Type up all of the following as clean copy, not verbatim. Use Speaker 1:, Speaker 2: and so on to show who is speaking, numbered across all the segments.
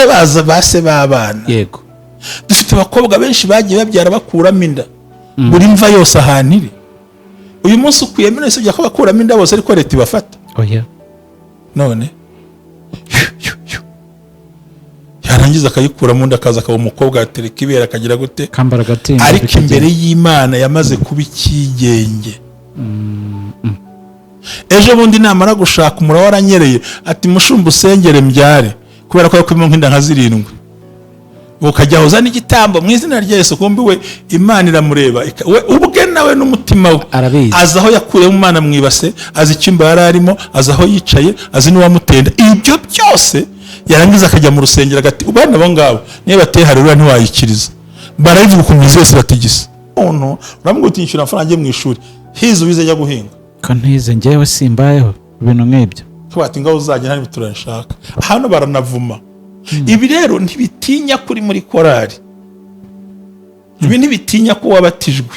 Speaker 1: baza base babana.
Speaker 2: Yego.
Speaker 1: Dufite abakobwa benshi bagiye babyara bakuramo inda. Buri mva yose ahantu iri. Uyu munsi ukuyemo nese ujya kubakuramo inda bose ariko leta ibafata.
Speaker 2: Oya.
Speaker 1: None yarangiza akayikuramo inda akaza akaba umukobwa atereka ibera akagira gute
Speaker 2: kambara gatinda
Speaker 1: ariko imbere y'Imana yamaze kuba ikigenge. Ejo bundi namara gushaka umura waranyereye ati mushumba usengere mbyare kubera ko yakwimo nk'inda nka 7 ukajya hoza n'igitambo mu izina rya Yesu kumbi we Imana iramureba we ubwe nawe n'umutima we aza aho yakuye mu Mana mwibase azi ikimba yararimo aza aho yicaye azi n'uwamutenda ibyo byose yarangiza akajya mu rusengero agati ubana bo ngabo niba bateye harura ntiwayikiriza barayivuga ku mizi yose batigisa umuntu uramugutinyishura amafaranga mu ishuri hizo wize ajya guhinga
Speaker 2: ko ntize ngewe simbayeho ibintu nk'ibyo
Speaker 1: twati ngaho uzajya nari biturashaka hano baranavuma. Ibi rero ntibitinya kuri muri korari. Ibi ntibitinya ko wabatijwe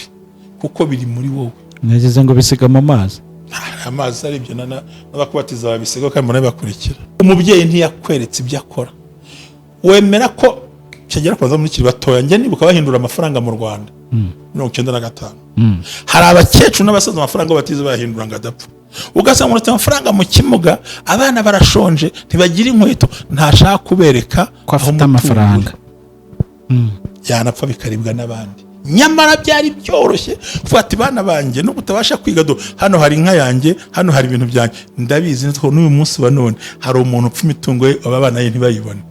Speaker 1: kuko biri muri wowe.
Speaker 2: Nageze ngo bisiga mu mazi.
Speaker 1: Amazi ari byo n'abakubatiza babisiga kandi murabe bakurikira. Umubyeyi ntiyakweretse ibyo akora. Wemera ko cyagera kwaza muri kiri batoya nge nibuka bahindura amafaranga mu Rwanda. 95. Hari abakecuru n'abasaza amafaranga batize bahindura ngadapfa. Ugasanga uretse amafaranga mu kimuga abana barashonje ntibagira inkweto ntashaka kubereka
Speaker 2: ko afite amafaranga.
Speaker 1: Yanapfa bikaribwa n'abandi. Nyamara byari byoroshye ufata bana banjye no kutabasha kwiga do hano hari inka yanjye hano hari ibintu byanjye ndabizi nko n'uyu munsi wa none hari umuntu upfa imitungo ye abana ye ntibayibone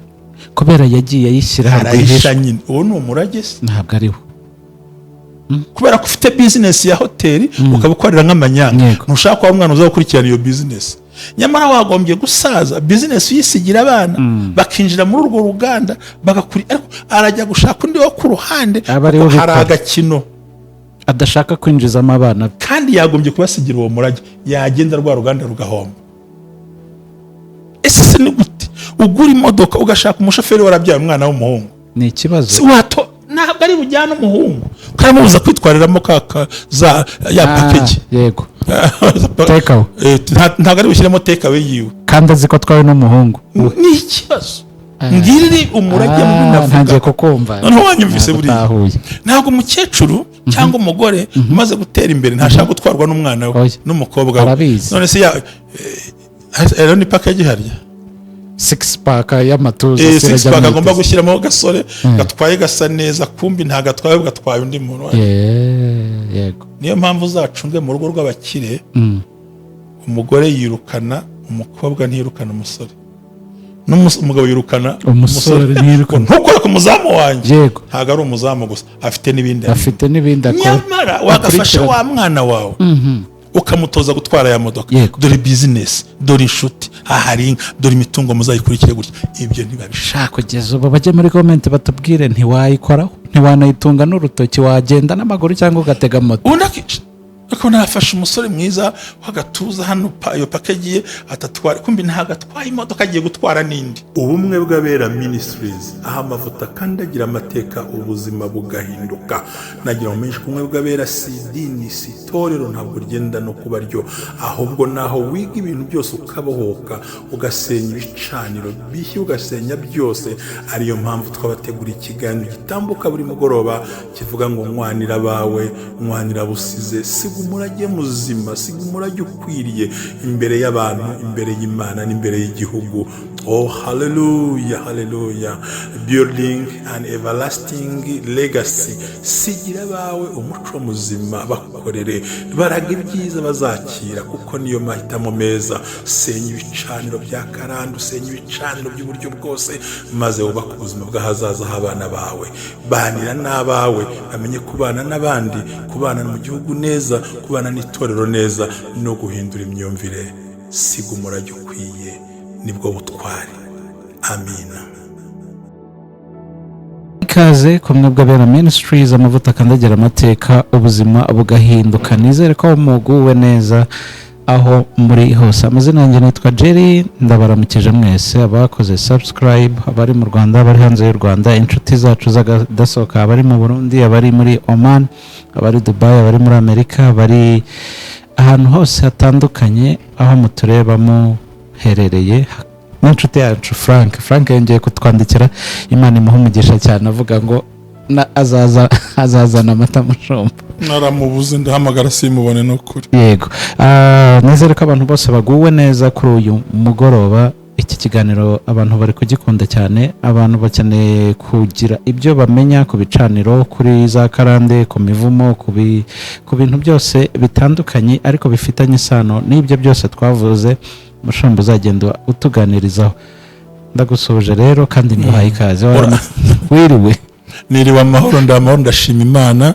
Speaker 2: kubera yagiye ayishyira
Speaker 1: harayisha nyine uwo ni umurage
Speaker 2: ntabwo ariho.
Speaker 1: Kubera ko ufite business ya hoteli ukabukorera nk'amanyanga ntushaka wa mwana uzakurikirana iyo business nyamara wagombye gusaza business yisigira abana bakinjira muri urwo ruganda bagakuri arajya gushaka undi wo ku ruhande hari agakino
Speaker 2: adashaka kwinjizamo abana
Speaker 1: kandi yagombye kubasigira uwo murage yagenda rwa ruganda rugahomba. Ese ni gute ugura imodoka ugashaka umushoferi warabyara umwana w'umuhungu
Speaker 2: ni ikibazo
Speaker 1: si wato ntabwo ari bujyana umuhungu karamubuza kwitwariramo za ya package
Speaker 2: yego tekawe
Speaker 1: ntabwo ari bushyiremo tekawe yiwe
Speaker 2: kandi azi ko twawe n'umuhungu
Speaker 1: ni ikibazo ngiriri umurage mu navuga
Speaker 2: ntangiye kukumva
Speaker 1: noneho wanyumvise buri ntabwo umukecuru cyangwa umugore umaze gutera imbere ntashaka gutwarwa n'umwana we n'umukobwa we none se ya ni package harya
Speaker 2: 6 pack y'amatuza
Speaker 1: 6 pack agomba gushyiramo gasore gatwaye gasa neza kumbi nta gatwaye gatwaye undi muntu
Speaker 2: yego
Speaker 1: niyo mpamvu uzacunge mu rugo rw'abakire umugore yirukana umukobwa ntiyirukana umusore n'umugabo yirukana
Speaker 2: umusore ntiyirukana
Speaker 1: ntukore ku muzamu wanjye ntago ari umuzamu gusa afite n'ibindi akora nyamara wagafasha wa mwana wawe ukamutoza gutwara ya modoka dore business dore inshuti ahari dore imitungo muzayikurikire gutya ibyo ntibabishaka
Speaker 2: kugeza ubu bajye muri comment batubwire ntiwayikoraho ntiwanayitunga n'urutoki wagenda n'amaguru cyangwa ugatega moto
Speaker 1: Ako nafashe umusore mwiza wagatuza hano iyo package atatwara kumbi ntagatwaye imodoka agiye gutwara nindi. Ubumwe bw'abera Ministries aha amavuta kandagira amateka ubuzima bugahinduka. Nagira umenye kumwe bw'abera sidini sitorero ntabwo rigenda no kuba ryo ahubwo naho wiga ibintu byose ukabohoka ugasenya ibicaniro bishye ugasenya byose. Ariyo mpamvu twabategura ikiganiro gitambuka buri mugoroba kivuga ngo mwanira bawe mwanira busize umurage muzima umurage ukwiriye imbere y'abantu imbere y'Imana n'imbere y'igihugu. Oh hallelujah hallelujah, building an everlasting legacy. Sigira bawe umuco muzima bakorere baraga ibyiza bazakira kuko niyo mahitamo meza. Senya ibicaniro bya karande usenya ibicaniro by'uburyo bwose maze wubaka ubuzima bw'ahazaza h'abana bawe. Banira n'abawe amenye kubana n'abandi, kubana mu gihugu neza, kubana n'itorero neza no guhindura imyumvire. Siga umurage ukwiye nibwo butwari. Amina.
Speaker 2: Ikaze kumwe bw'abera Ministries amavuta kandagira amateka ubuzima bugahinduka. Nizere ko muguwe neza aho muri hose. Amazina yanjye nitwa Jerry, ndabaramukije mwese abakoze subscribe, abari mu Rwanda, abari hanze y'u Rwanda, inshuti zacu z'agadasohoka, abari mu Burundi, abari muri Oman, abari Dubai, abari muri Amerika, abari ahantu hose hatandukanye aho mutureba muherereye. n'inshuti yacu Frank yongeye kutwandikira, Imana imuha umugisha cyane, avuga ngo azazana amata mushumba.
Speaker 1: naramubuze ndahamagara simubone no kuri.
Speaker 2: Yego, nizere ko abantu bose baguwe neza kuri uyu mugoroba. Iki kiganiro abantu bari kugikunda cyane, abantu bakeneye kugira ibyo bamenya ku bicaniro, kuri za karande, ku mivumo, ku bintu byose bitandukanye ariko bifitanye isano n'ibyo byose twavuze. Mushumba uzagenda utuganirizaho. Ndagusoje rero kandi nguhaye ikaze. Wiriwe?
Speaker 1: Niriwe amahoro, ndashima Imana.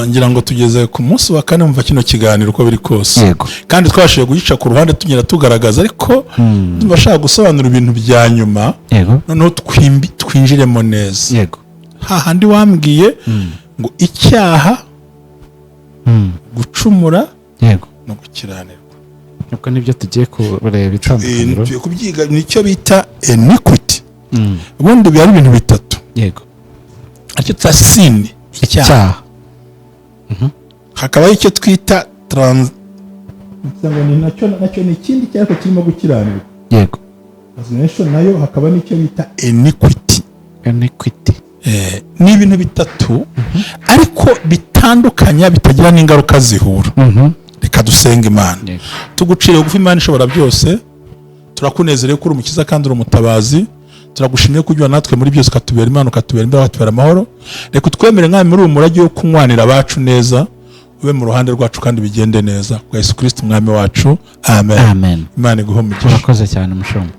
Speaker 1: Ngira ngo tugeze ku munsi wa kane mva kino kiganiro uko biri kose.
Speaker 2: Yego.
Speaker 1: Kandi twashiye guhica ku ruhande tunyira tugaragaza, ariko bashaka gusobanura ibintu bya nyuma.
Speaker 2: Yego.
Speaker 1: Noneho twinjiremo neza.
Speaker 2: Yego.
Speaker 1: Hahandi wambwiye ngo icyaha, gucumura,
Speaker 2: yego,
Speaker 1: no gukiranirwa.
Speaker 2: Nuko nibyo tugiye kureba itandukaniro.
Speaker 1: Tugiye kubyiga nicyo bita iniquity. Ubundi byari ibintu bitatu.
Speaker 2: Yego.
Speaker 1: Aricyo twa sin, icyaha. Hakaba icyo twita nacyo ni ikindi cyariko kirimo gukiranirwa.
Speaker 2: Yego.
Speaker 1: Transgression nayo hakaba n'icyo bita iniquity. Ni ibintu bitatu ariko bitandukanya, bitagira n'ingaruka zihura. Reka dusenga Imana. Tugucire bugufi Imana ishobora byose. Turakunezerewe ko uri umukiza kandi uri umutabazi. Turagushimiye kujya natwe muri byose, ukatubera Imana, ukatubera imbere, ukatubera amahoro. Reka twemere nk'aho muri umurage wo kunywanira abacu neza, ube mu ruhande rwacu kandi bigende neza. Kwa Yesu Kristo umwami wacu. Amen. Imana iguhe umugisha.
Speaker 2: Urakoze cyane mushumba.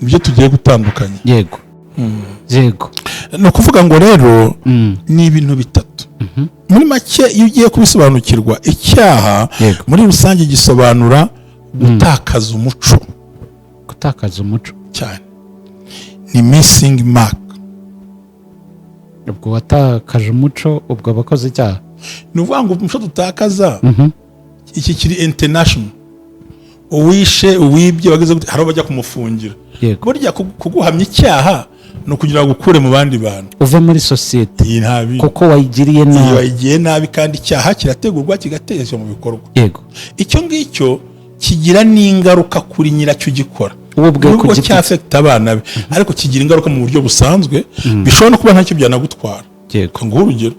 Speaker 1: Nibyo tugiye gutandukanya.
Speaker 2: Yego. Yego.
Speaker 1: No kuvuga ngo rero ni ibintu bitatu. Muri make iyo ugiye kubisobanukirwa, icyaha muri rusange gisobanura gutakaza umuco.
Speaker 2: Gutakaza umuco
Speaker 1: cyane. Ni missing mark.
Speaker 2: Ubwo watakaje umuco, ubwo abakoze icyaha.
Speaker 1: Ni uvuga ngo umuco dutakaza iki kiri international. Uwishe, uwibye, bageze hari bajya kumufungira. Burya kuguhamya icyaha no kugira ngo ukure mu bandi bantu,
Speaker 2: uva muri societe kuko wayigiriye nabi.
Speaker 1: Wayigiriye nabi kandi icyaha kirategurwa kigatezwa mu bikorwa.
Speaker 2: Yego.
Speaker 1: Icyo ngicyo kigira n'ingaruka kuri nyiracyo gikora.
Speaker 2: Ubwo
Speaker 1: cyafekta abana be, ariko kigira ingaruka mu buryo busanzwe, bishobora no kuba ntacyo byanagutwara.
Speaker 2: Yego.
Speaker 1: Ngo urugero,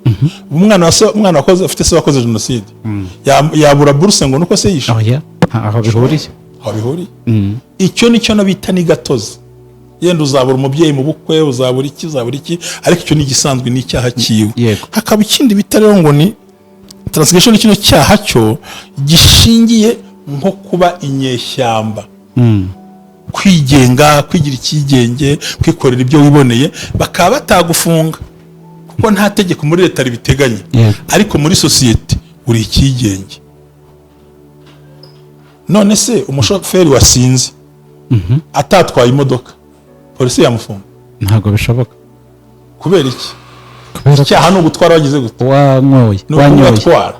Speaker 1: umwana wakoze afite se wakoze genocide, yabura buruse ngo nuko se yishe.
Speaker 2: Aho bihuriye.
Speaker 1: Icyo nicyo no bita ni gatozi. Yenda uzabura umubyeyi mu bukwe, uzabura iki, ariko icyo ni gisanzwe, ni icyaha kiwe. Hakaba ikindi bita rero ngo ni transgression. Kino cyaha cyo gishingiye nko kuba inyeshyamba, kwigenga, kwigira ikigenge, kwikorera ibyo wiboneye, bakaba batagufunga kuko nta tegeko muri leta ribiteganya. Ariko muri societe uri ikigenge. None se umushoferi wasinze atatwaye imodoka, polisi yamufunga?
Speaker 2: Ntabwo bishoboka.
Speaker 1: Kubera iki? Icyaha no gutwara wagize gute?
Speaker 2: Wanyoye.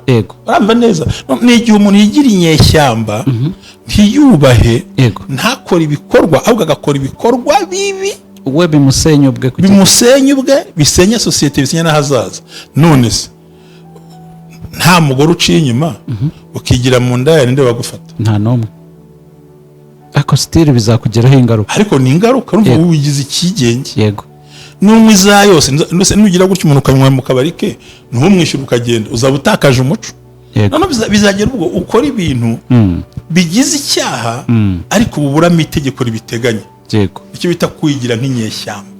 Speaker 1: Yego. Uramba neza. Ni igihe umuntu yigira inyeshyamba, ntiyubahe, ntakora ibikorwa, ahubwo agakora ibikorwa bibi,
Speaker 2: we bimusenya ubwe,
Speaker 1: bisenya societe, bisenya n'ahazaza. None se nta mugore uciye inyuma ukigira mu nda ya ninde bagufata?
Speaker 2: Nta nomwe. Ako style bizakugeraho ingaruka.
Speaker 1: Ariko ni ingaruka, urumva ubigize ikigenge.
Speaker 2: Yego.
Speaker 1: N'umwiza yose nugira gutyo umuntu ukanywa mu kabari ke, ntumwishyura ukagenda, uzaba utakaje umuco. None bizagera ubwo ukora ibintu bigize icyaha, ariko uburamo itegeko ribiteganya.
Speaker 2: Yego.
Speaker 1: Icyo bita kwigira nk'inyeshyamba.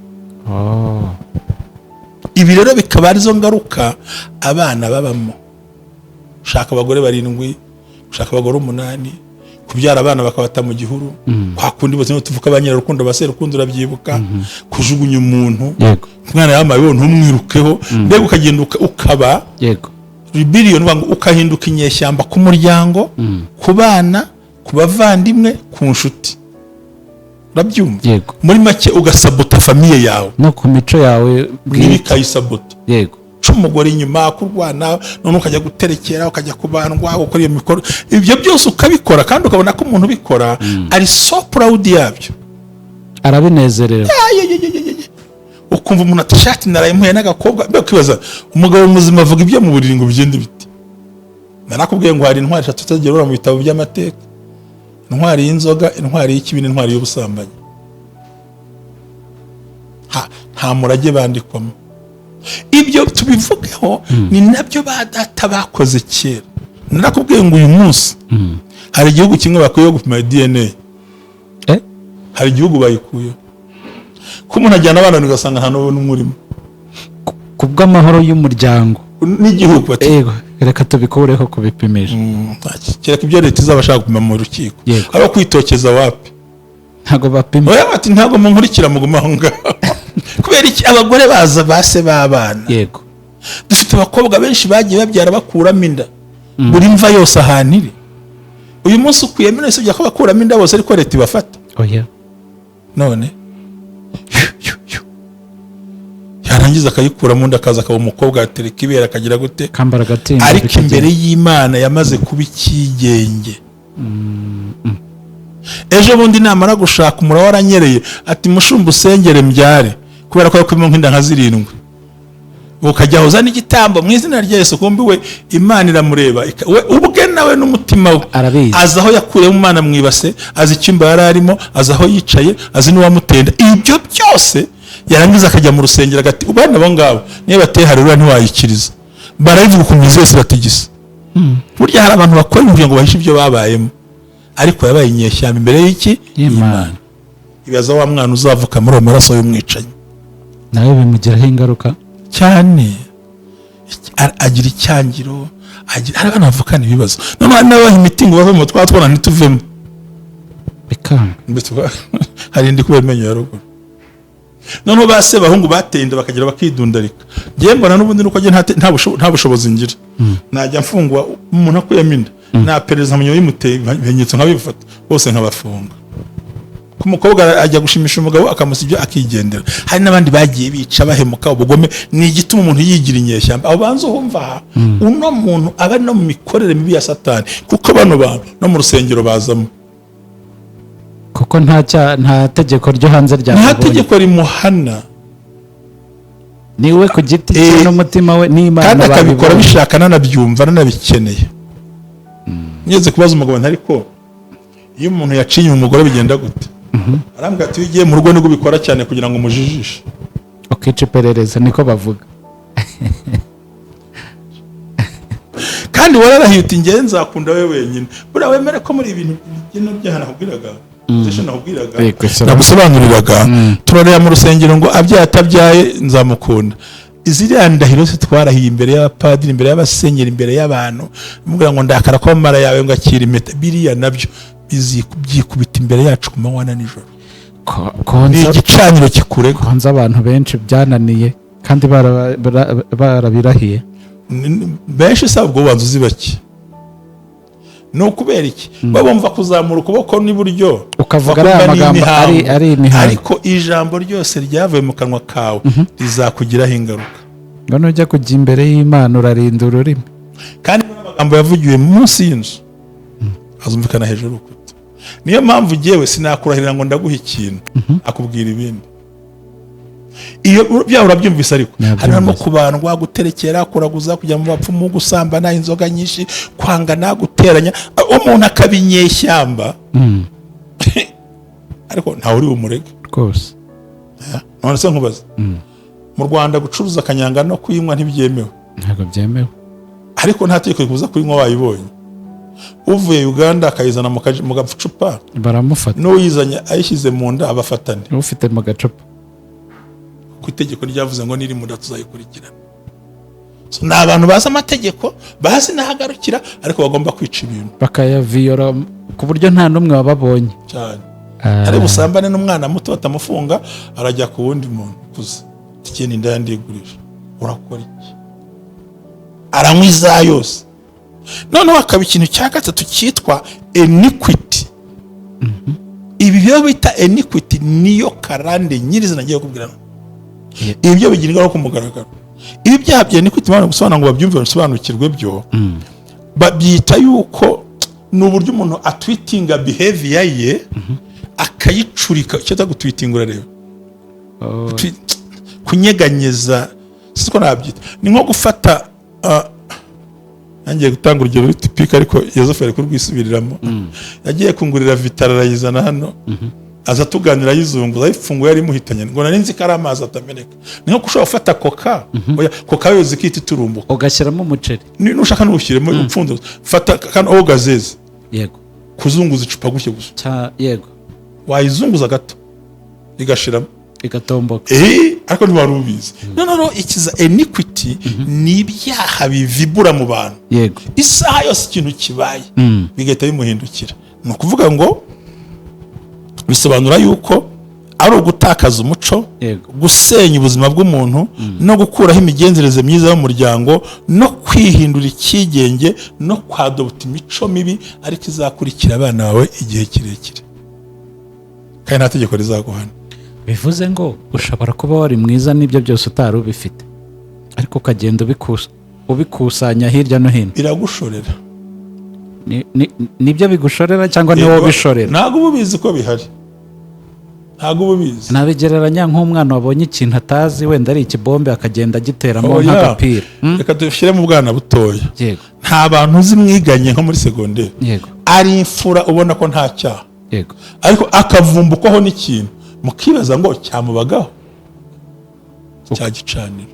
Speaker 1: Ibi rero bikaba arizo ngaruka abana babamo. Ushaka abagore 7, ushaka abagore 8, kubyara abana bakabata mu gihuru, kwa kundi bose no tuvuka abanyira rukundo basera rukundo urabyibuka, kujugunya umuntu, umwana yamaye ntumwirukeho, mbega ukagenda ukaba.
Speaker 2: Yego.
Speaker 1: Rebellion ngo ukahinduka inyeshyamba ku muryango, ku bana, ku bavandimwe, ku nshuti. Urabyumva?
Speaker 2: Yego.
Speaker 1: Muri make ugasabota famiye yawe
Speaker 2: no ku mico yawe
Speaker 1: bw'ikayisabota.
Speaker 2: Yego.
Speaker 1: Umugore inyuma kurwana, none ukajya guterekera, ukajya kubandwa, ukora iyo mikoro, ibyo byose ukabikora kandi ukabona ko umuntu ubikora ari so proud yabyo,
Speaker 2: arabinezerewe.
Speaker 1: Ukumva umuntu atashati narayimuye n'agakobwa, mbega kwibaza umugabo muzima avuga ibyo mu buriri ngo bigende biti. Narakubwiye ngo hari intwari 3 zigera mu bitabo by'amateka. intwari y'inzoga, intwari y'ikibi, intwari y'ubusambanyi. Nta murage bandikwamo. Ibyo tubivugeho ni nabyo ba data bakoze kera. Narakubwiye ngo uyu munsi hari igihugu kimwe bakuyeho gupima DNA. Hari igihugu bayikuyeho. Ko umuntu ajyana abana ugasanga nta n'umurimo.
Speaker 2: Kubw'amahoro y'umuryango
Speaker 1: n'igihugu bati
Speaker 2: reka tubikureho kubipimisha.
Speaker 1: Kereka ibyo leta izabashaka gupima mu rukiko. Aba kwitokeza wapi?
Speaker 2: Ntago bapima.
Speaker 1: Oya bati ntago munkurikira muguma aho ngaho. Kubera iki abagore baza base babana?
Speaker 2: Yego.
Speaker 1: Dufite abakobwa benshi bagiye babyara bakuramo inda. Buri mva yose ahantu iri. Uyu munsi ukuyemo nese ujya ko bakuramo inda bose ariko leta ibafata.
Speaker 2: Oya.
Speaker 1: None yarangiza akayikura mu nda akaza akaba umukobwa atereka ibera akagira gute
Speaker 2: kambara gatinda,
Speaker 1: ariko imbere y'Imana yamaze kuba ikigenge. Ejo bundi namara gushaka umura waranyereye ati mushumba usengere mbyare kubera ko yakwimo nk'inda nka 7 ukajya hoza n'igitambo mu izina rya Yesu, kumbi we Imana iramureba we ubwe nawe n'umutima we azi aho yakuye mu Mana mwibase, azi icyumba yararimo, azi aho yicaye, azi n'uwamutenda. Ibyo byose yarangiza akajya mu rusengero agati ubana bo ngabo niba bateye harura ntiwayikiriza barayivuga ku mizi yose batigisa. Burya hari abantu bakora ibyo ngo bahishe ibyo babayemo, ariko yabaye inyeshyamba imbere y'iki Imana. Ibibaza wa mwana uzavuka muri amaraso y'umwicanyi
Speaker 2: nawe bimugiraho ingaruka
Speaker 1: cyane, agira icyangiro, hari abana bavukana ibibazo none nabaha imitingo bavemo twatwana ntituvemo
Speaker 2: bikanga
Speaker 1: hari ndi kubera menyo ya ruguru. None base bahungu batenda bakagira bakidundarika. Ngiye mbona n'ubundi nuko nge nta bushobozi ngira. Najya mfungwa umuntu akuyaminda na pereza munyo y'imuteye benyitso nkabifata bose nkabafunga. Ku mukobwa ajya gushimisha umugabo akamusibyo akigendera. Hari nabandi bagiye bica bahemuka ubugome, ni igituma umuntu yigira inyeshyamba. Abo banzo humva uno muntu aba no mu mikorere mibi ya Satani, kuko bano bantu no mu rusengero bazamo.
Speaker 2: Kuko nta tegeko ryo hanze rya
Speaker 1: nta tegeko rimuhana,
Speaker 2: niwe ku giti n'umutima we n'Imana
Speaker 1: kandi akabikora bishaka nanabyumva nanabikeneye. Ngeze kubaza umugabo ariko iyo umuntu yacinye umugore bigenda gute? Arambwira ati ugiye mu rugo niko bikora cyane kugira ngo umujijishe.
Speaker 2: Ukica iperereza niko bavuga.
Speaker 1: Kandi wararahiye uti nge nzakunda we wenyine. Buriya wemere ko muri ibintu bigeno byahana kubwiraga nagusobanuriraga turareba mu rusengero ngo abyaye atabyaye nzamukunda. Iziriya ndahiro se twarahiye imbere y'abapadiri, imbere y'abasenyeri, imbere y'abantu mubwira ngo ndakara ko mara yawe ngo akira impeta, biriya nabyo byikubita imbere yacu ku manywa na nijoro. Ni igicaniro kikurega
Speaker 2: konza abantu benshi byananiye kandi barabirahiye
Speaker 1: benshi sabwo banzu zibaki. No kubera iki babumva kuzamura ukuboko n'iburyo
Speaker 2: ukavuga ari amagambo ari imihango,
Speaker 1: ariko ijambo ryose ryavuye mu kanwa kawe rizakugiraho ingaruka.
Speaker 2: ngo nujya kujya imbere y'Imana urarinda ururimi,
Speaker 1: kandi amagambo yavugiwe munsi y'inzu azumvikana hejuru ukuta. Niyo mpamvu jewe sinakurahirira ngo ndaguha ikintu akubwira ibindi. Iyo bya urabyumvise ariko harimo kubandwa, guterekera, kuraguza, kujya mu bapfumu, gusambana, inzoga nyinshi, kwangana, guteranya, umuntu akabinyeshyamba. Ariko nta uri umurege
Speaker 2: rwose.
Speaker 1: None se nkubaza mu Rwanda gucuruza kanyanga no kuyinywa ntibyemewe?
Speaker 2: Ntabwo byemewe,
Speaker 1: ariko nta tegeko kuza kuyinywa wayibonye. Uvuye Uganda akayizana mu gacupa
Speaker 2: baramufata,
Speaker 1: n'uyizanye ayishyize mu nda abafatane
Speaker 2: ufite mu gacupa.
Speaker 1: Ku itegeko ryavuze ngo niri mu nda tuzayikurikirana. So ni abantu bazi amategeko, bazi nahagarukira, ariko bagomba kwica ibintu
Speaker 2: bakayaviyora ku buryo nta n'umwe wababonye
Speaker 1: cyane. Ari busambane n'umwana muto batamufunga arajya ku wundi muntu kuza tikeni nda ndigurije. Urakora iki? Aranywiza yose. None wakaba ikintu cya gatatu cyitwa iniquity. Ibi byo bita iniquity niyo karande nyirizina nagiye kubwirana. Ibi byo bigirirwa ku mugaragaro. Ibi byaha bya iniquity bana gusobanura ngo babyumve basobanukirwe byo. Babyita yuko n'uburyo umuntu atwitinga behavior ye akayicurika, icyo gutwitingura rero. Kunyeganyeza siko nabyita. Ni nko gufata nangiye gutanga urugero ruri tipika ariko Yozefu ari kurwisubiriramo yagiye kungurira vitara arayizana hano aza tuganira yizunguza ayifunguye yari muhitanye ngo nari nzi ko ari amazi atameneka ni nko ushobora gufata koka oya koka yoze ikiti turumbuka
Speaker 2: ugashyiramo umuceri
Speaker 1: nushaka n'ushyiremo upfunduza fata kandi aho gazeze
Speaker 2: yego
Speaker 1: kuzunguza icupa gushye gusa
Speaker 2: yego
Speaker 1: wayizunguza gato igashiramo
Speaker 2: igatomboka
Speaker 1: ariko ntiwari ubizi no ikiza iniquity ni ibyaha bivibura mu bantu
Speaker 2: yego
Speaker 1: isaha yose ikintu kibaye bigahita bimuhindukira ni ukuvuga ngo bisobanura yuko ari ugutakaza umuco gusenya ubuzima bw'umuntu no gukuraho imigenzereze myiza y'umuryango no kwihindura icyigenge no kwadopta imico mibi ariko izakurikira abana bawe igihe kirekire kandi nta tegeko rizaguhana.
Speaker 2: bivuze ngo ushobora kuba wari mwiza n'ibyo byose utari ubifite ariko ukagenda ubikusanya hirya no hino
Speaker 1: biragushorera.
Speaker 2: nibyo bigushorera cyangwa ni wowe ubishorera?
Speaker 1: ntabwo uba ubizi ko bihari, ntabwo uba ubizi.
Speaker 2: nabigereranya nk'umwana wabonye ikintu atazi wenda ari ikibombe akagenda agiteramo nk'agapira.
Speaker 1: reka dushyire mu bwana butoya.
Speaker 2: yego
Speaker 1: nta bantu uzi mwiganye nko muri segonderi
Speaker 2: yego
Speaker 1: ari imfura ubona ko nta cyaha
Speaker 2: yego
Speaker 1: ariko akavumbukaho n'ikintu mukibaza ngo cyamubagaho cyagicanira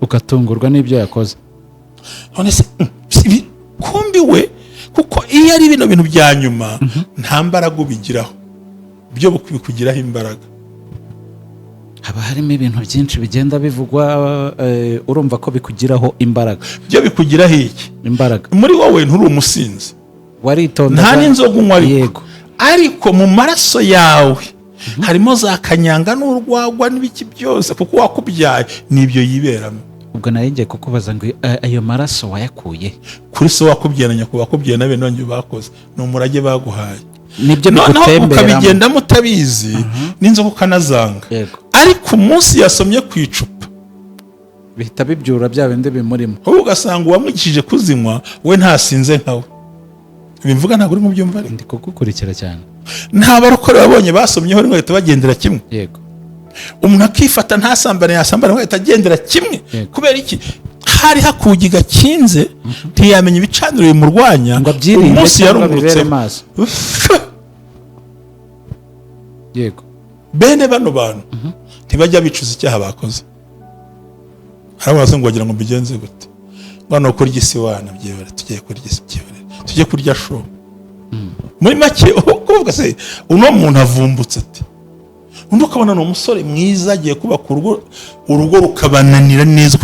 Speaker 2: ugatungurwa n'ibyo yakoze.
Speaker 1: none se kumbi we kuko iyo ari bino bintu bya nyuma nta mbaraga ubigiraho byo bikugiraho imbaraga.
Speaker 2: haba harimo ibintu byinshi bigenda bivugwa urumva ko bikugiraho imbaraga.
Speaker 1: byo bikugiraho iki
Speaker 2: imbaraga?
Speaker 1: muri wowe nturi umusinzi,
Speaker 2: waritonda,
Speaker 1: nta n'inzoga unywa ariko mu maraso yawe harimo za kanyanga n'urwagwa n'ibiki byose kuko wakubyaye n'ibyo yiberamo.
Speaker 2: ubwo nawe ngiye kukubaza ngo ayo maraso wayakuye
Speaker 1: kuri so wakubyaye na nyakubahwa wakubyaye na bene wanjye bakoze ni umurage baguhaye,
Speaker 2: nibyo bigutemberamo
Speaker 1: ukabigendamo utabizi n'inzoga ukanazanga. ariko umunsi yasomye ku icupa
Speaker 2: bihita bibyura bya bindi bimurimo,
Speaker 1: wowe ugasanga uwamwigishije kuzinywa we ntasinze nkawe. bimvuga ntabwo uri mu byumva.
Speaker 2: ndi kugukurikira cyane.
Speaker 1: nta barokore babonye basomyeho rimwe bahita bagendera kimwe.
Speaker 2: yego
Speaker 1: umuntu akifata ntasambane yasambana bahita agendera kimwe. kubera iki? hari hakugi gakinze ntiyamenya ibicaniro bimurwanya
Speaker 2: ngo abyirinde
Speaker 1: umunsi yarungurutse
Speaker 2: maso. yego
Speaker 1: bene bano bantu ntibajya bicuza icyaha bakoze. harabaza ngo wagira ngo mbigenze gute, bano kurya isi wana byebare tugiye kurya isi byebare tujye kurya sho. muri make kuvuga se uno muntu avumbutse ati undi ukabona ni umusore mwiza agiye kubaka urugo rukabananira neza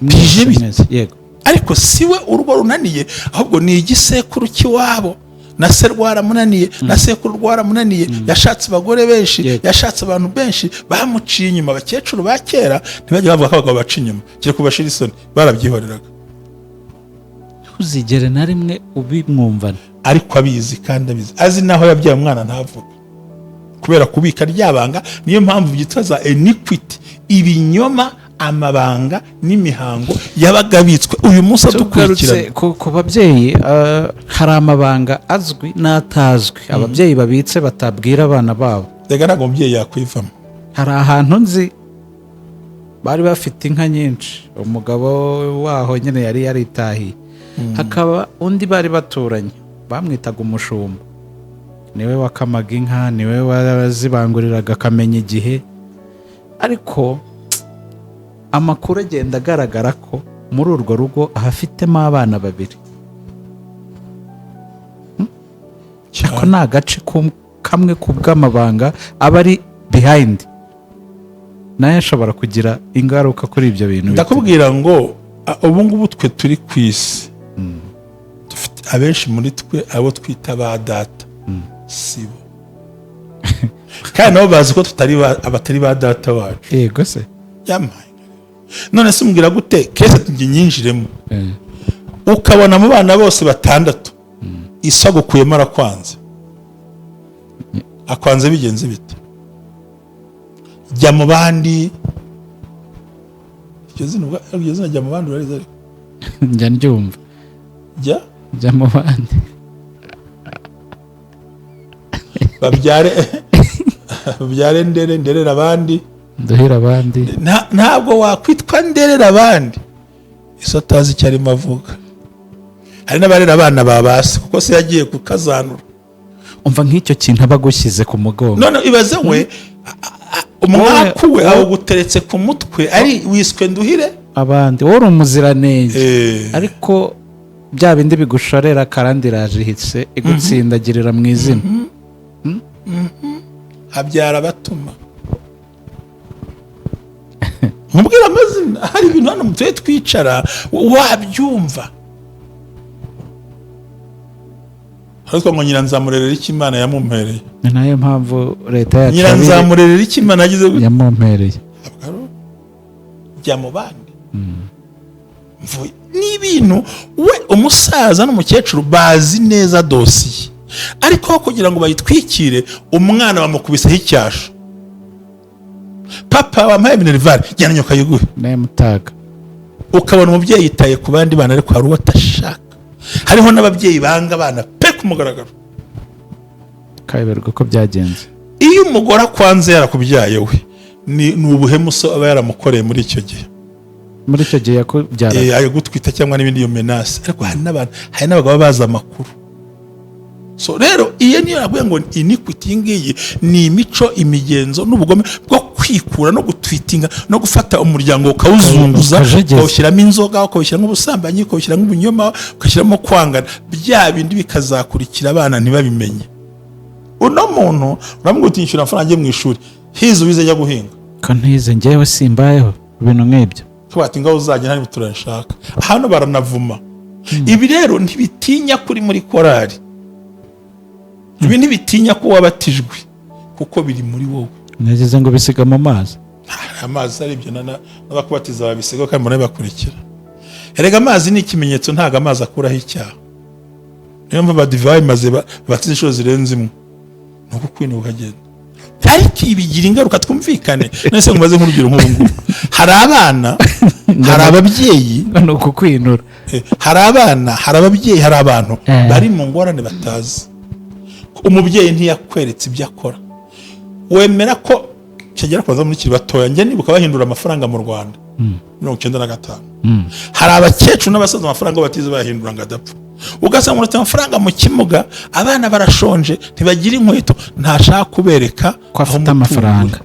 Speaker 1: bije bite.
Speaker 2: yego
Speaker 1: ariko siwe urugo runaniye ahubwo ni igisekuru cy'iwabo na se rwaramunaniye na sekuru rwaramunaniye. yashatse abagore benshi, yashatse abantu benshi bamuciye inyuma. abakecuru ba kera ntibajya bavuga ko abagabo baca inyuma kire kubashira isoni, barabyihoreraga.
Speaker 2: ntuzigere na rimwe ubimwumvana
Speaker 1: ariko abizi kandi abizi azi naho yabyaye umwana ntavuga kubera kubika ryabanga. niyo mpamvu byitwa za iniquity, ibinyoma, amabanga n'imihango yabaga bitswe. uyu munsi adukurikirana
Speaker 2: ku babyeyi hari amabanga azwi n'atazwi ababyeyi babitse batabwira abana babo.
Speaker 1: rega ntabwo umubyeyi yakwivamo.
Speaker 2: hari ahantu nzi bari bafite inka nyinshi, umugabo waho nyine yari yaritahiye. hakaba undi bari baturanye bamwitaga umushumba, niwe wakamaga inka, niwe wazibanguriraga akamenya igihe. ariko amakuru agenda agaragara ko muri urwo rugo ahafitemo abana babiri. ako ni agace kamwe ku bw'amabanga aba ari behind, nayo ashobora kugira ingaruka kuri ibyo bintu.
Speaker 1: ndakubwira ngo ubu ngubu twe turi ku isi dufite abenshi muri twe abo twita ba data sibo kandi nabo bazi ko abatari ba data wacu.
Speaker 2: yego se
Speaker 1: yamaye. none se umbwira gute kese tujye nyinjiremo ukabona mu bana bose batandatu isa gukuyemo arakwanze, akwanze bigenze bite? jya mu bandi. iryo zina jya mu bandi urariza ariko
Speaker 2: njya ndyumva.
Speaker 1: jya
Speaker 2: mu bandi
Speaker 1: babyare nderera abandi
Speaker 2: nduhira abandi.
Speaker 1: ntabwo wakwitwa nderera abandi iso atazi icyo arimo avuga. hari n'abarera abana babase kuko se yagiye kukazanura.
Speaker 2: umva nk'icyo kintu aba agushyize ku mugongo.
Speaker 1: None ibaze we umwaku we awuguteretse ku mutwe ari wiswe nduhire
Speaker 2: abandi wowe uri umuziranenge ariko bya bindi bigushorera karandi irajihitse igutsindagirira mu izina.
Speaker 1: habyara batuma mubwira amazina. hari ibintu hano mutuye twicara wabyumva. Ariko ngo Nyiranzamurerera iki Imana yamumpereye.
Speaker 2: Ni nayo mpamvu leta yacu
Speaker 1: Nyiranzamurerera iki Imana yagize
Speaker 2: yamumpereye.
Speaker 1: Jya mu bandi. N'ibintu we umusaza n'umukecuru bazi neza dosiye, ariko kugira ngo bayitwikire umwana bamukubiseho icyasha. Papa wampaye minerval jyana nyoka yiguhe
Speaker 2: naye mutaga,
Speaker 1: ukabona umubyeyi yitaye ku bandi bana ariko hari uwatashaka. Hariho n'ababyeyi banga abana pe kumugaragaro.
Speaker 2: kayoberwa ko byagenze.
Speaker 1: Iyo umugore akwanze yarakubyaye we ni ubuhemu so aba yaramukoreye muri icyo gihe.
Speaker 2: Muri icyo gihe yakubyara
Speaker 1: ayo gutwita cyangwa n'ibindi yo menace. Ariko hari n'abagabo baza amakuru. So rero iyo niyo navuga ngo iniquity ngiyi ni imico, imigenzo n'ubugome bwo kwikura no gutwitinga no gufata umuryango ukawuzunguza, ukawushyiramo inzoga, ukawushyiramo ubusambanyi, ukawushyiramo ubunyoma, ukawushyiramo kwangana. Bya bindi bikazakurikira abana ntibabimenye. Uno muntu uramubwira uti nyishyura amafaranga mu ishuri, hize wize ajya guhinga.
Speaker 2: Ko ntize njyewe simbayeho ibintu nk'ibyo.
Speaker 1: Twati ngaho uzajya nari turashaka. Hano baranavuma. Ibi rero ntibitinya kuri muri korari. Ibi ntibitinya ko wabatijwe kuko biri muri wowe.
Speaker 2: Nageze ngo bisiga mu mazi.
Speaker 1: Amazi ari byo n'abakubatiza babisiga kandi mbona bakurikira. Erega amazi ni ikimenyetso, ntago amazi akuraho icyaha. Niyo mpamvu abadivayi maze batize inshuro zirenze imwe. Nuko kwino ukagenda. Ariko ibigira ingaruka twumvikane. Nese ngo maze nk'urugero nk'ubu. Hari abana, hari ababyeyi
Speaker 2: no kukwinura.
Speaker 1: Hari abana, hari ababyeyi, hari abantu bari mu ngorane batazi. Umubyeyi ntiyakweretse ibyo akora. Wemera ko kigera kwaza muri kiri batoya, njye nibuka bahindura amafaranga mu Rwanda 1995. Hari abakecuru n'abasaza amafaranga batize bahindura ngadapfa. Ugasanga uretse amafaranga mu kimuga, abana barashonje, ntibagira inkweto, ntashaka kubereka
Speaker 2: ko afite amafaranga.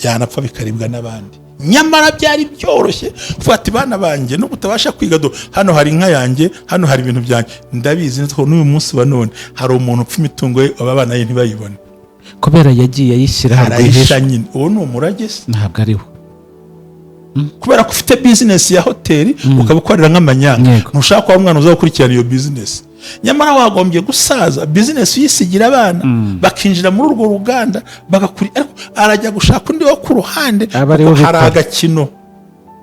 Speaker 1: Yanapfa bikaribwa n'abandi. Nyamara byari byoroshye ufata bana banjye no kutabasha kwiga do hano hari inka yanjye, hano hari ibintu byanjye. Ndabizi niko n'uyu munsi wa none hari umuntu upfa imitungo ye aba bana ye ntibayibone
Speaker 2: kubera yagiye ayishyira
Speaker 1: harayisha nyine. Uwo ni umurage se?
Speaker 2: Ntabwo ariho.
Speaker 1: Kubera ko ufite business ya hoteli ukabukorera nk'amanyanga, ntushaka ko umwana uza gukurikirana iyo business. Nyamara wagombye gusaza business yisigira abana bakinjira muri urwo ruganda bagakuri, arajya gushaka undi wo ku ruhande hari agakino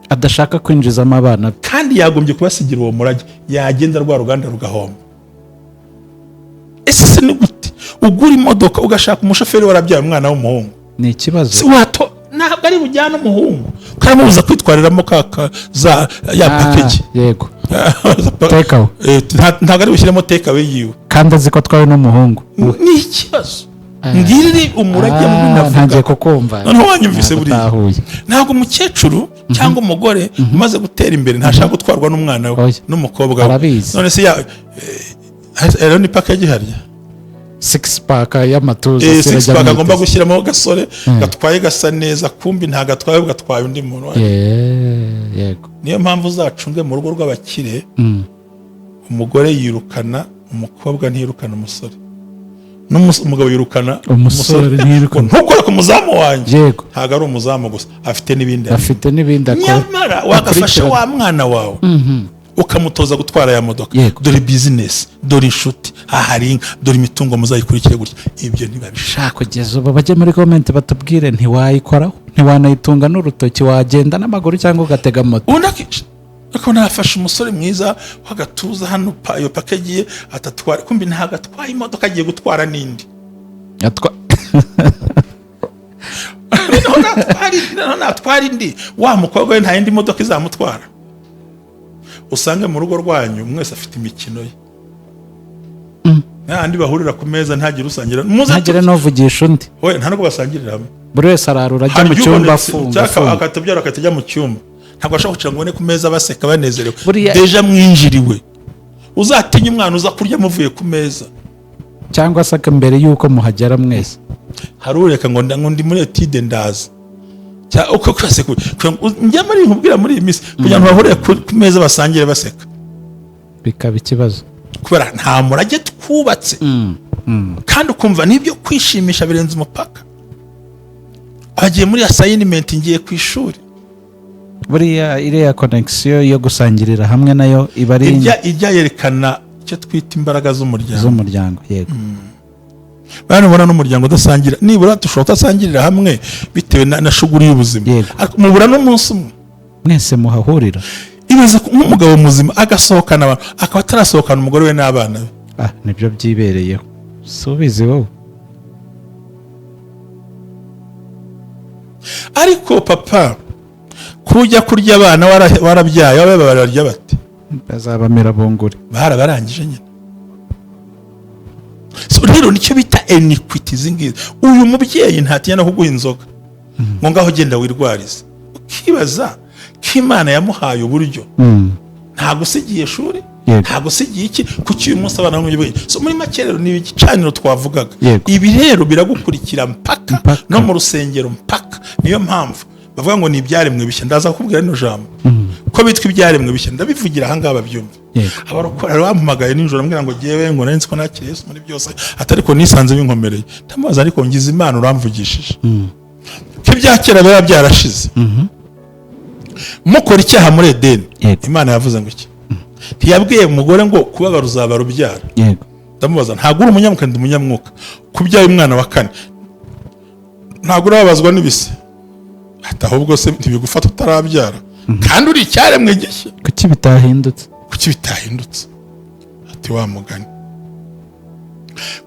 Speaker 2: adashaka kwinjizamo abana,
Speaker 1: kandi yagombye kubasigira uwo murage, yagenda rwa ruganda rugahomba. Ese ni gute ugura imodoka ugashaka umushoferi warabyaye umwana w'umuhungu?
Speaker 2: Ni ikibazo.
Speaker 1: Si wato ntabwo ari bujyana umuhungu karamubuza kwitwariramo za ya package.
Speaker 2: Yego. Tekawe.
Speaker 1: Ntabwo ari bushyiremo tekawe yiwe
Speaker 2: kandi azi ko atwawe n'umuhungu.
Speaker 1: Ni ikibazo. Ngiri umurage mu binavuga.
Speaker 2: Ntangiye kukumva.
Speaker 1: Noneho wanyumvise buriya. Ntabwo umukecuru cyangwa umugore umaze gutera imbere ntashaka gutwarwa n'umwana we n'umukobwa we. None se rero ni package harya
Speaker 2: 6 pack y'amatuza.
Speaker 1: 6 pack agomba gushyiramo gasore gatwaye gasa neza, kumbi nta gatwaye ugatwaye undi muntu.
Speaker 2: Yego.
Speaker 1: Niyo mpamvu uzacunge mu rugo rw'abakire. Umugore yirukana umukobwa, ntiyirukana umusore. Umugabo yirukana
Speaker 2: umusore, ntiyirukana.
Speaker 1: Ntukore ku muzamu wanjye.
Speaker 2: Yego.
Speaker 1: Ntago ari umuzamu gusa, afite n'ibindi.
Speaker 2: Akora.
Speaker 1: Nyamara wagafasha wa mwana wawe ukamutoza gutwara ya modoka. Dore business, dore inshuti, ahari inka, dore imitungo muzayikurikire gutya. Ibyo ntibabishaka.
Speaker 2: Kugeza ubu bajye muri comment batubwire ntiwayikoraho, ntiwanayitunga n'urutoki, wagenda n'amaguru cyangwa ugatega moto.
Speaker 1: Ariko nafashe umusore mwiza wagatuza hano iyo package atatwara, kumbi ntago atwaye imodoka agiye gutwara n'indi. Natwara indi, wa mukobwa we nta yindi modoka izamutwara. Usange mu rugo rwanyu mwese afite imikino ye. Andi bahurira ku meza ntagire usangira.
Speaker 2: Ntagire novugisha undi.
Speaker 1: Oya nta nubwo basangirira hamwe.
Speaker 2: Buri wese ararura ajya mu cyumba afunga.
Speaker 1: Akatabyara akatajya mu cyumba. Ntabwo ashaka kugira ngo bone ku meza baseka banezerewe. Deja mwinjiriwe. uzatinya umwana uza kurya muvuye ku meza
Speaker 2: cyangwa se mbere y'uko muhagera mwese.
Speaker 1: hari ureka ngo ndi muri etide ndaza uko kwese njya muri nkubwira muri iyi minsi kugira ngo bahurire ku meza basangire baseka
Speaker 2: bikaba ikibazo
Speaker 1: kubera nta murage twubatse kandi ukumva n'ibyo kwishimisha birenze umupaka. agiye muri assignment ngiye ku ishuri
Speaker 2: buriya iriya connection yo gusangirira hamwe nayo iba ari
Speaker 1: ijya yerekana icyo twita imbaraga
Speaker 2: z'umuryango. Yego
Speaker 1: bana ubona n'umuryango udasangira nibura dushobora kutasangirira hamwe bitewe na shuguri y'ubuzima mubura n'umunsi umwe
Speaker 2: mwese muhahurira.
Speaker 1: ibaze nk'umugabo muzima agasohokana abantu akaba atarasohokana umugore we n'abana be.
Speaker 2: Nibyo byibereyeho subize wowe.
Speaker 1: ariko papa kujya kurya abana warabyaye ababe bararya bate
Speaker 2: bazabamera bunguri
Speaker 1: barabarangije nyine. so rero nicyo bita iniquity zingize. uyu mubyeyi ntatinya no kuguha inzoga ngo ngaho genda wirwarize ukibaza ko Imana yamuhaye uburyo nta gusigiye shuri nta gusigiye iki kuki uyu munsi abana bamwe. so muri make rero ni igicaniro twavugaga. ibi rero biragukurikira mpaka no mu rusengero mpaka. niyo mpamvu bavuga ngo ni ibyaremwe bishya. ndaza kukubwira rino jambo ko bitwa ibyaremwe bishya ndabivugira aha ngaha babyumva. abarokora bampamagaye nijoro ambwira ngo jyewe ngo nari nzi ko nakiriye Yesu muri byose atariko nisanze binkomereye. ndamubaza ariko ngize Imana uramvugishije ko ibya kera biba byarashize mukora icyaha muri Edeni Imana yavuze ngo iki ntiyabwiye umugore ngo kubabara uzaba rubyara. ndamubaza ntabwo uri umunyamuka ndi umunyamwuka kubyaye umwana wa kane ntabwo urababazwa n'ibise ahubwo se ntibigufata utarabyara kandi uri icyaremwe gishya
Speaker 2: kuki bitahindutse
Speaker 1: ati wa mugani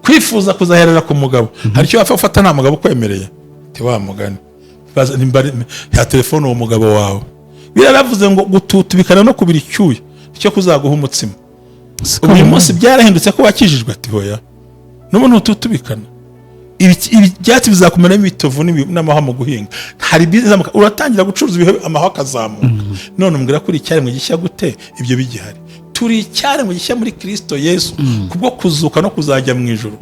Speaker 1: kwifuza kuzaherera ku mugabo hari icyo wapfa gufata nta mugabo ukwemereye ati wa mugani ya telefone uwo mugabo wawe biravuze ngo gututubikana no kubira icyuya icyo kuzaguha umutsima. uyu munsi byarahindutse ko wakijijwe ati hoya n'ubu ntututubikana ibyatsi bizakumeramo ibitovu n'amahwa mu guhinga hari biza uratangira gucuruza ibihe amahwa akazamuka. none umbwira ko uri icyaremwe gishya gute ibyo bigihari. turi icyaremwe gishya muri Kristo Yesu kubwo kuzuka no kuzajya mu ijuru.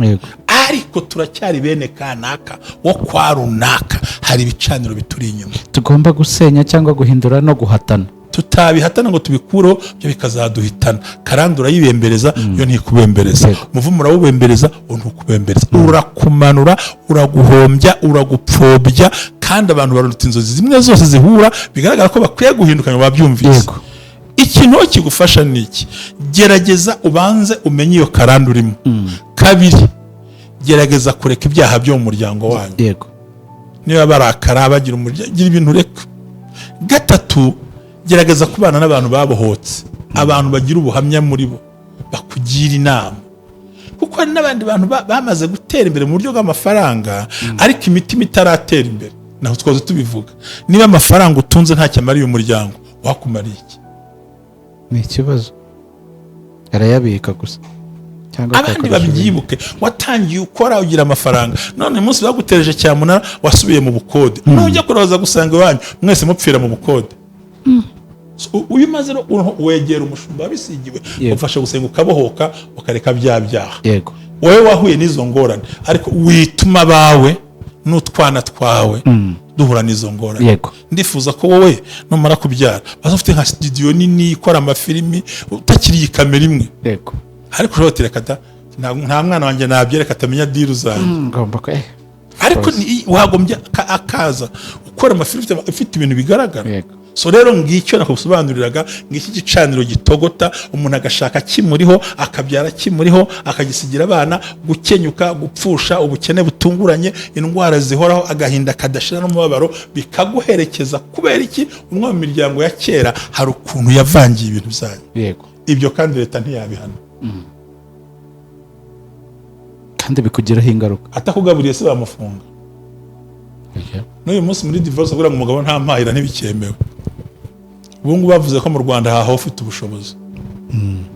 Speaker 1: ariko turacyari bene kanaka wo kwa runaka. hari ibicaniro bituri inyuma
Speaker 2: tugomba gusenya cyangwa guhindura no guhatana.
Speaker 1: tutabihatana ngo tubikureho byo bikazaduhitana. karandura yibembereza yo ntikubembereza. muvumo urawubembereza ntukubembereza. urakumanura uraguhombya uragupfobya kandi abantu baruta inzozi zimwe zose zihura bigaragara ko bakwiye guhindukanya babyumvise. ikintu kigufasha ni iki gerageza ubanze umenye iyo karanda urimo. kabiri gerageza kureka ibyaha byo mu muryango wanyu. niba barakara bagira umuryango gira ibintu reka. gatatu gerageza kubana n'abantu babohotse abantu bagira ubuhamya muri bo bakugira inama kuko hari n'abandi bantu bamaze gutera imbere mu buryo bw'amafaranga ariko imitima itaratera imbere. naho twaze tubivuga niba amafaranga utunze ntacyo amariye umuryango wakumariye iki?
Speaker 2: ni ikibazo arayabika gusa
Speaker 1: abandi babyibuke watangiye ukora ugira amafaranga none umunsi bagutereje cyamunara wasubiye mu bukode nujya kuroza gusanga iwanyu mwese mupfira mu bukode. uyu maze wegera umushumba bisigiwe ufasha gusenga ukabohoka ukareka bya byaha. wowe wahuye n'izo ngorane ariko wituma bawe n'utwana twawe duhura n'izo ngorane. ndifuza ko wowe numara kubyara bazafite nka studio nini ikora amafilimi utakiri iyi kamera imwe ariko ushobora kutireka nta mwana wanjye nabyereka atamenya diru zanjye ariko wagombye akaza ukora amafilimi ufite ibintu bigaragara. so rero ngicyo nakusobanuriraga ngiki gicaniro gitogota umuntu agashaka kimuriho akabyara kimuriho akagisigira abana gukenyuka gupfusha ubukene butunguranye indwara zihoraho agahinda kadashira n'umubabaro bikaguherekeza kubera iki umwe mu miryango ya kera hari ukuntu yavangiye ibintu byanyu. ibyo kandi leta ntiyabihana
Speaker 2: kandi bikugiraho ingaruka
Speaker 1: atakugaburiye se bamufunga. n'uyu munsi muri divorce kugira ngo umugabo nta mpahira ntibikemewe. ubu ngubu bavuze ko mu Rwanda haho ufite ubushobozi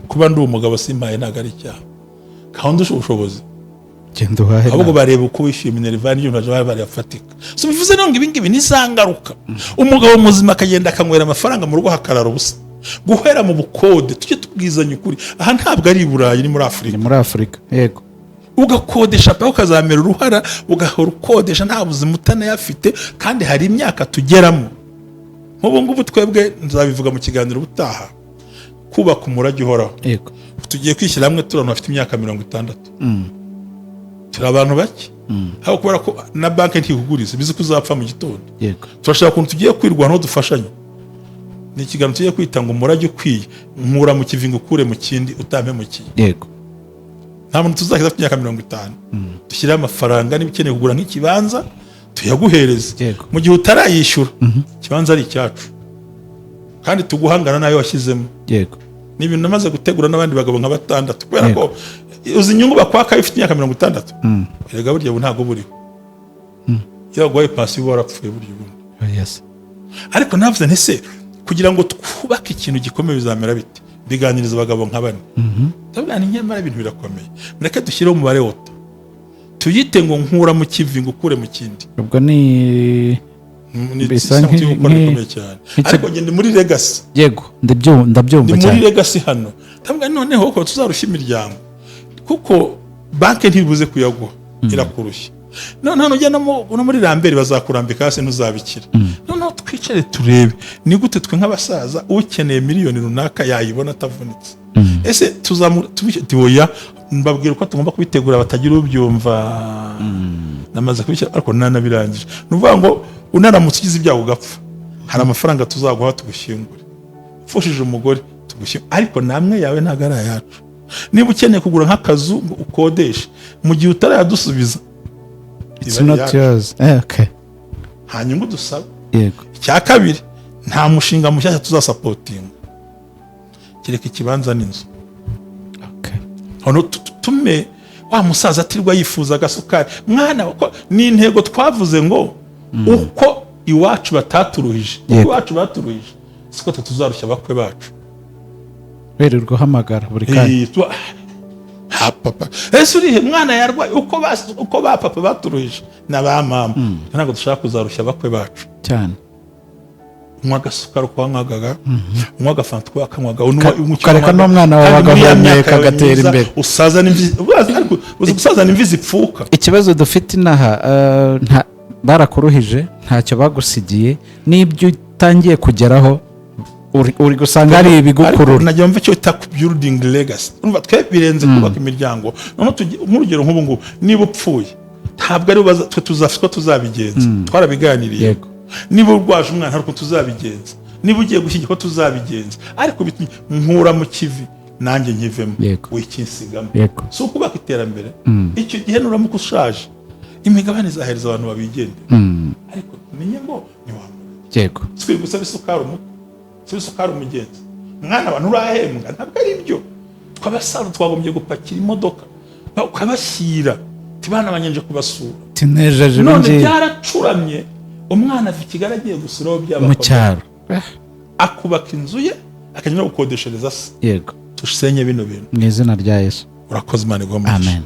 Speaker 1: kuba ndi umugabo simpaye ntabwo ari icyaha kandi ufite ubushobozi
Speaker 2: genda uhahe
Speaker 1: ahubwo bareba uko wishyuye minerivani y'ibintu baje barafatika. so bivuze ngo ibi ngibi ni za ngaruka umugabo muzima akagenda akanywera amafaranga mu rugo hakarara ubusa guhera mu bukode tujye tubwizanya ukuri aha ntabwo ari i Burayi ni muri Afurika
Speaker 2: ni muri Afurika yego
Speaker 1: ugakodesha pa ukazamera uruhara ugahora ukodesha nta buzima utanayafite kandi hari imyaka tugeramo nk'ubu ngubu twebwe nzabivuga mu kiganiro ubutaha kubaka umurage uhoraho
Speaker 2: yego
Speaker 1: tugiye kwishyira hamwe turi abantu bafite imyaka 60 turi abantu bake aho kubera ko na banki ntikuguriza bizi ko uzapfa mu gitondo
Speaker 2: yego
Speaker 1: turashaka ukuntu tugiye kwirwanaho dufashanya ni ikiganiro tugiye kwita ngo umurage ukwiye nkura mu kivingo ukure mu kindi utampemukiye
Speaker 2: yego
Speaker 1: nta muntu tuzakiza afite imyaka 50 dushyiraho amafaranga niba ukeneye kugura nk'ikibanza tuyaguhereze
Speaker 2: Yego.
Speaker 1: mu gihe utarayishyura ikibanza ari icyacu kandi tuguhangana nayo washyizemo
Speaker 2: yego
Speaker 1: ni ibintu namaze gutegura n'abandi bagabo nka 6 kubera ko uzi inyungu bakwaka iyo ufite imyaka 60 erega burya ubu ntabwo buriho iyo waguhaye pasi uba warapfuye burya ubundi
Speaker 2: yes
Speaker 1: ariko navuze ntese kugira ngo twubake ikintu gikomeye bizamera bite biganiriza abagabo nka bane ndabona nyamara ibintu birakomeye mureke dushyireho umubare woto tuyite ngo nkura mu kivingo ukure mu kindi
Speaker 2: ubwo ni
Speaker 1: bisa nk'ibikomeye cyane ariko ngende muri legacy
Speaker 2: yego ndabyumva
Speaker 1: cyane
Speaker 2: cyane
Speaker 1: muri legacy hano ndabona noneho ko tuzarushya imiryango kuko banki ntibuze kuyaguha irakurushya noneho ujya no muri Lambert bazakurambika hasi ntuzabikira noneho twicare turebe ni gute twe nk'abasaza ukeneye miliyoni runaka yayibona atavunitse ese tuzamutiboya mbabwira ko tugomba kubitegura batagira ubyumva namaze kubishyira ariko nanabirangije nuvuga ngo unaramutse ugize ibyago ugapfa hari amafaranga tuzaguha tugushyingure ufushije umugore tugushyingure ariko namwe yawe ntago ari ayacu niba ukeneye kugura nk'akazu ukodesha mu gihe utarayadusubiza
Speaker 2: it's not yours okay
Speaker 1: nta nyungu dusaba
Speaker 2: yego
Speaker 1: icya kabiri nta mushinga mushyashya tuzasapotinga kereka ikibanza n'inzu
Speaker 2: okay
Speaker 1: hano tume wa musaza atirwa yifuza agasukari mwana ko ni intego twavuze ngo uko iwacu bataturuhije iwacu baturuhije siko tuzarushya bakwe bacu
Speaker 2: wererwa hamagara buri kandi
Speaker 1: papa ese urihe mwana yarwaye uko ba papa baturuhije na ba mama ntabwo dushaka kuzarushya bakwe bacu
Speaker 2: cyane
Speaker 1: unywa agasukari ukwanywaga unywa agafanta ukwanywaga
Speaker 2: ukareka n'umwana wawe agahumeka agatera imbere
Speaker 1: usaza n'imvi uzi gusaza n'imvi zipfuka
Speaker 2: ikibazo dufite inaha barakuruhije ntacyo bagusigiye n'ibyo utangiye kugeraho uri gusanga ari ibigukurura
Speaker 1: najya mva cyo ta building legacy urumva twe birenze kubaka imiryango none nk'urugero nk'ubu ngubu niba upfuye ntabwo ari twe tuzafitwa tuzabigenza twarabiganiriye niba urwaje umwana ariko tuzabigenza niba ugiye gushyigikwa tuzabigenza ariko nkura mu kivi nanjye nkivemo wikinsigamo so kubaka iterambere icyo gihe nuramuka ushaje imigabane izahereza abantu babigendera ariko menye ngo ni wamura
Speaker 2: yego
Speaker 1: twe gusaba isukari umugenzi mwana abantu urahembwa ntabwo ari byo twabasaza twagombye gupakira imodoka ukabashyira tibana banyenje kubasura
Speaker 2: tinejeje
Speaker 1: none byaracuramye umwana ava Kigali agiye gusura aho byaba
Speaker 2: mu cyaro
Speaker 1: akubaka inzu ye akajya gukodeshereza se
Speaker 2: yego
Speaker 1: tusenye bino bintu
Speaker 2: mu izina rya Yesu
Speaker 1: urakoze Imana igomba
Speaker 2: amen